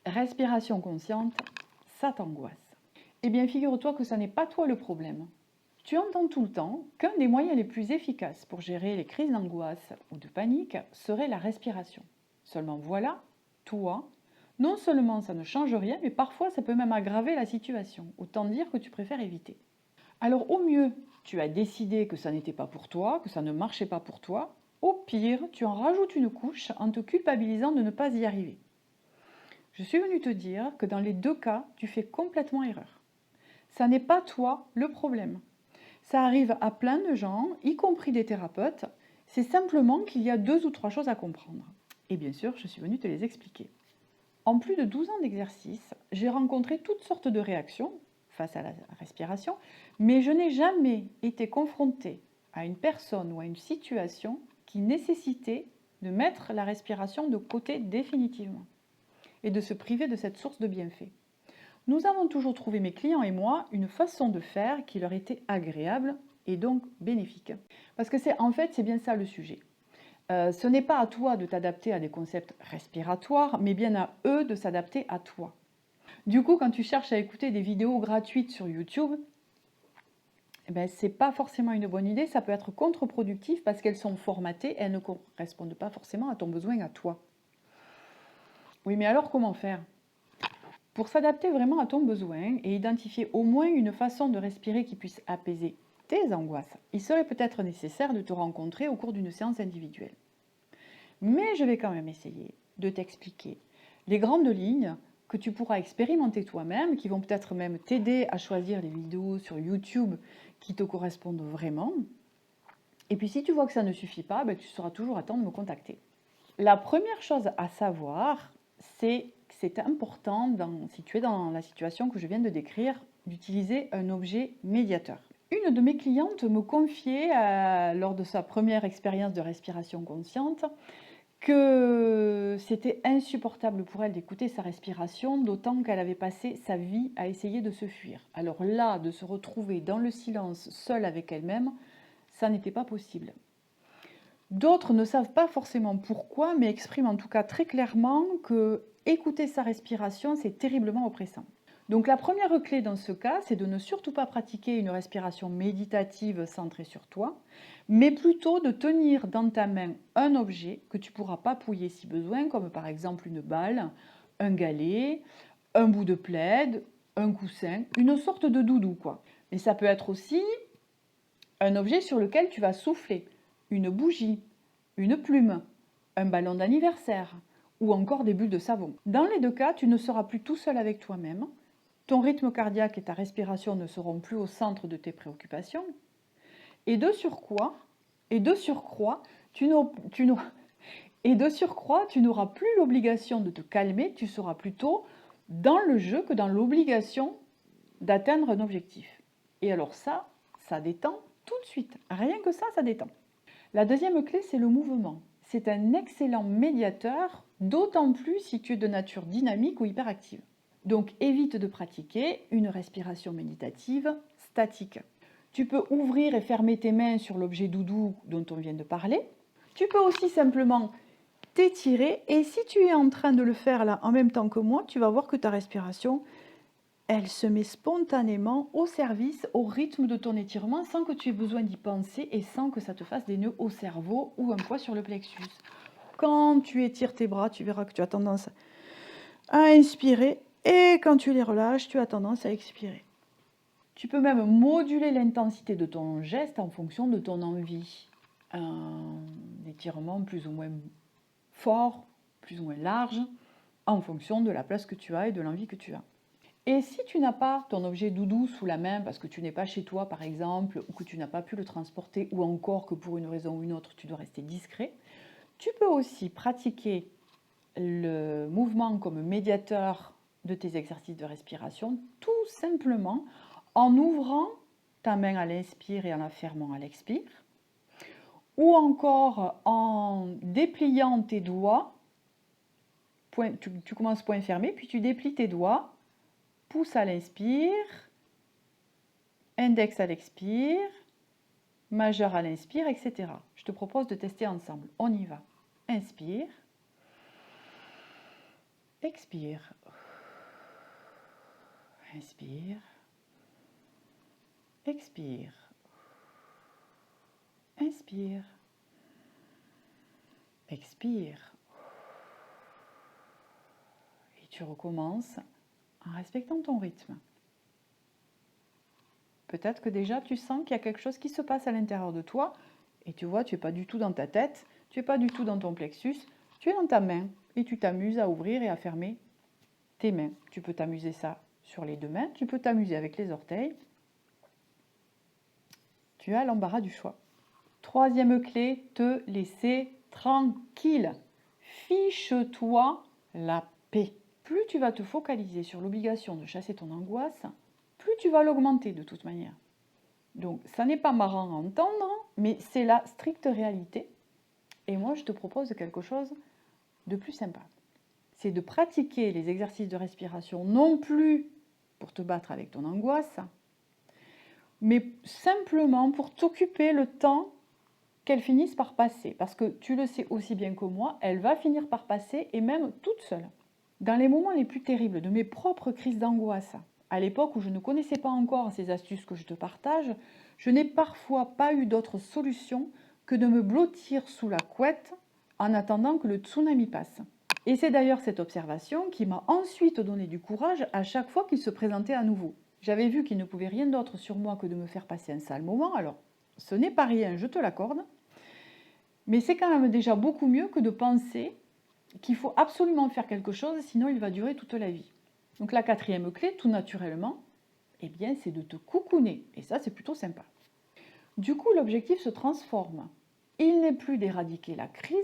Respiration consciente, ça t'angoisse. Eh bien, figure-toi que ça n'est pas toi le problème. Tu entends tout le temps qu'un des moyens les plus efficaces pour gérer les crises d'angoisse ou de panique serait la respiration. Seulement voilà, toi, non seulement ça ne change rien, mais parfois ça peut même aggraver la situation. Autant dire que tu préfères éviter. Alors au mieux, tu as décidé que ça n'était pas pour toi, que ça ne marchait pas pour toi. Au pire, tu en rajoutes une couche en te culpabilisant de ne pas y arriver. Je suis venue te dire que dans les deux cas, tu fais complètement erreur. Ça n'est pas toi le problème. Ça arrive à plein de gens, y compris des thérapeutes. C'est simplement qu'il y a 2 ou 3 choses à comprendre. Et bien sûr, je suis venue te les expliquer. En plus de 12 ans d'exercice, j'ai rencontré toutes sortes de réactions face à la respiration, mais je n'ai jamais été confrontée à une personne ou à une situation qui nécessitait de mettre la respiration de côté définitivement et de se priver de cette source de bienfaits. Nous avons toujours trouvé, mes clients et moi, une façon de faire qui leur était agréable et donc bénéfique. Parce que c'est bien ça le sujet. Ce n'est pas à toi de t'adapter à des concepts respiratoires, mais bien à eux de s'adapter à toi. Du coup, quand tu cherches à écouter des vidéos gratuites sur YouTube, ce n'est pas forcément une bonne idée, ça peut être contre-productif parce qu'elles sont formatées et elles ne correspondent pas forcément à ton besoin à toi. Oui, mais alors comment faire ? Pour s'adapter vraiment à ton besoin et identifier au moins une façon de respirer qui puisse apaiser tes angoisses, il serait peut-être nécessaire de te rencontrer au cours d'une séance individuelle. Mais je vais quand même essayer de t'expliquer les grandes lignes que tu pourras expérimenter toi-même, qui vont peut-être même t'aider à choisir les vidéos sur YouTube qui te correspondent vraiment. Et puis si tu vois que ça ne suffit pas, tu sauras toujours à temps de me contacter. La première chose à savoir, c'est que c'est important, si tu es dans la situation que je viens de décrire, d'utiliser un objet médiateur. Une de mes clientes me confiait, lors de sa première expérience de respiration consciente, que c'était insupportable pour elle d'écouter sa respiration, d'autant qu'elle avait passé sa vie à essayer de se fuir. Alors là, de se retrouver dans le silence, seule avec elle-même, ça n'était pas possible. D'autres ne savent pas forcément pourquoi, mais expriment en tout cas très clairement que écouter sa respiration, c'est terriblement oppressant. Donc la première clé dans ce cas, c'est de ne surtout pas pratiquer une respiration méditative centrée sur toi, mais plutôt de tenir dans ta main un objet que tu pourras papouiller si besoin, comme par exemple une balle, un galet, un bout de plaid, un coussin, une sorte de doudou quoi. Mais ça peut être aussi un objet sur lequel tu vas souffler, une bougie, une plume, un ballon d'anniversaire ou encore des bulles de savon. Dans les deux cas, tu ne seras plus tout seul avec toi-même. Ton rythme cardiaque et ta respiration ne seront plus au centre de tes préoccupations. Et de surcroît, tu n'auras plus l'obligation de te calmer, tu seras plutôt dans le jeu que dans l'obligation d'atteindre un objectif. Et alors ça détend tout de suite. Rien que ça détend. La deuxième clé, c'est le mouvement. C'est un excellent médiateur, d'autant plus si tu es de nature dynamique ou hyperactive. Donc évite de pratiquer une respiration méditative statique. Tu peux ouvrir et fermer tes mains sur l'objet doudou dont on vient de parler. Tu peux aussi simplement t'étirer et si tu es en train de le faire là en même temps que moi, tu vas voir que ta respiration, elle se met spontanément au service, au rythme de ton étirement sans que tu aies besoin d'y penser et sans que ça te fasse des nœuds au cerveau ou un poids sur le plexus. Quand tu étires tes bras, tu verras que tu as tendance à inspirer et quand tu les relâches, tu as tendance à expirer. Tu peux même moduler l'intensité de ton geste en fonction de ton envie. Un étirement plus ou moins fort, plus ou moins large, en fonction de la place que tu as et de l'envie que tu as. Et si tu n'as pas ton objet doudou sous la main parce que tu n'es pas chez toi par exemple, ou que tu n'as pas pu le transporter, ou encore que pour une raison ou une autre tu dois rester discret, tu peux aussi pratiquer le mouvement comme médiateur de tes exercices de respiration, tout simplement en ouvrant ta main à l'inspire et en la fermant à l'expire, ou encore en dépliant tes doigts, tu commences point fermé, puis tu déplies tes doigts, pouce à l'inspire, index à l'expire, majeur à l'inspire, etc. Je te propose de tester ensemble. On y va. Inspire. Expire. Inspire. Expire. Inspire. Expire. Et tu recommences en respectant ton rythme. Peut-être que déjà tu sens qu'il y a quelque chose qui se passe à l'intérieur de toi et tu vois, tu n'es pas du tout dans ta tête, tu n'es pas du tout dans ton plexus, tu es dans ta main et tu t'amuses à ouvrir et à fermer tes mains. Tu peux t'amuser ça sur les deux mains, tu peux t'amuser avec les orteils. Tu as l'embarras du choix. Troisième clé, te laisser tranquille. Fiche-toi la paix. Plus tu vas te focaliser sur l'obligation de chasser ton angoisse, plus tu vas l'augmenter de toute manière. Donc, ça n'est pas marrant à entendre, mais c'est la stricte réalité. Et moi, je te propose quelque chose de plus sympa. C'est de pratiquer les exercices de respiration, non plus pour te battre avec ton angoisse, mais simplement pour t'occuper le temps qu'elle finisse par passer. Parce que tu le sais aussi bien que moi, elle va finir par passer et même toute seule. Dans les moments les plus terribles de mes propres crises d'angoisse, à l'époque où je ne connaissais pas encore ces astuces que je te partage, je n'ai parfois pas eu d'autre solution que de me blottir sous la couette en attendant que le tsunami passe. Et c'est d'ailleurs cette observation qui m'a ensuite donné du courage à chaque fois qu'il se présentait à nouveau. J'avais vu qu'il ne pouvait rien d'autre sur moi que de me faire passer un sale moment, alors ce n'est pas rien, je te l'accorde, mais c'est quand même déjà beaucoup mieux que de penser qu'il faut absolument faire quelque chose, sinon il va durer toute la vie. Donc la quatrième clé, tout naturellement, eh bien, c'est de te coucouner. Et ça, c'est plutôt sympa. Du coup, l'objectif se transforme. Il n'est plus d'éradiquer la crise,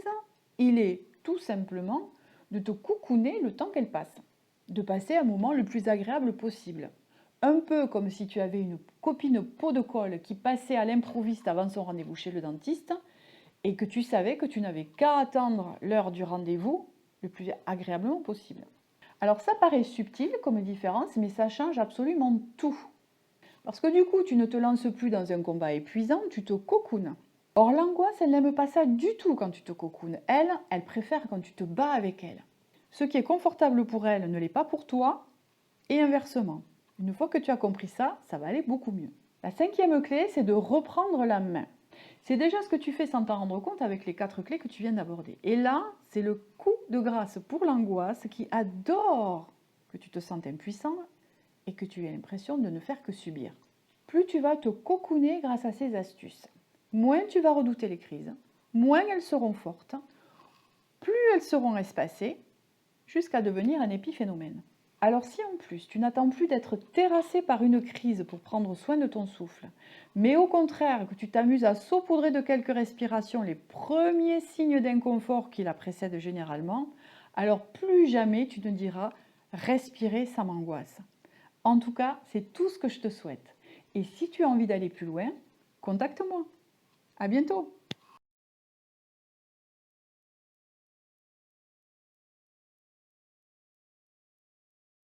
il est tout simplement de te coucouner le temps qu'elle passe. De passer un moment le plus agréable possible. Un peu comme si tu avais une copine peau de colle qui passait à l'improviste avant son rendez-vous chez le dentiste et que tu savais que tu n'avais qu'à attendre l'heure du rendez-vous le plus agréablement possible. Alors ça paraît subtil comme différence, mais ça change absolument tout. Parce que du coup, tu ne te lances plus dans un combat épuisant, tu te cocoones. Or, l'angoisse, elle n'aime pas ça du tout quand tu te cocoones. Elle préfère quand tu te bats avec elle. Ce qui est confortable pour elle ne l'est pas pour toi, et inversement. Une fois que tu as compris ça, ça va aller beaucoup mieux. La cinquième clé, c'est de reprendre la main. C'est déjà ce que tu fais sans t'en rendre compte avec les 4 clés que tu viens d'aborder. Et là, c'est le coup de grâce pour l'angoisse qui adore que tu te sentes impuissant et que tu aies l'impression de ne faire que subir. Plus tu vas te cocooner grâce à ces astuces, moins tu vas redouter les crises, moins elles seront fortes, plus elles seront espacées, jusqu'à devenir un épiphénomène. Alors si en plus tu n'attends plus d'être terrassé par une crise pour prendre soin de ton souffle, mais au contraire que tu t'amuses à saupoudrer de quelques respirations les premiers signes d'inconfort qui la précèdent généralement, alors plus jamais tu ne diras « respirer, ça m'angoisse ». En tout cas, c'est tout ce que je te souhaite. Et si tu as envie d'aller plus loin, contacte-moi. À bientôt.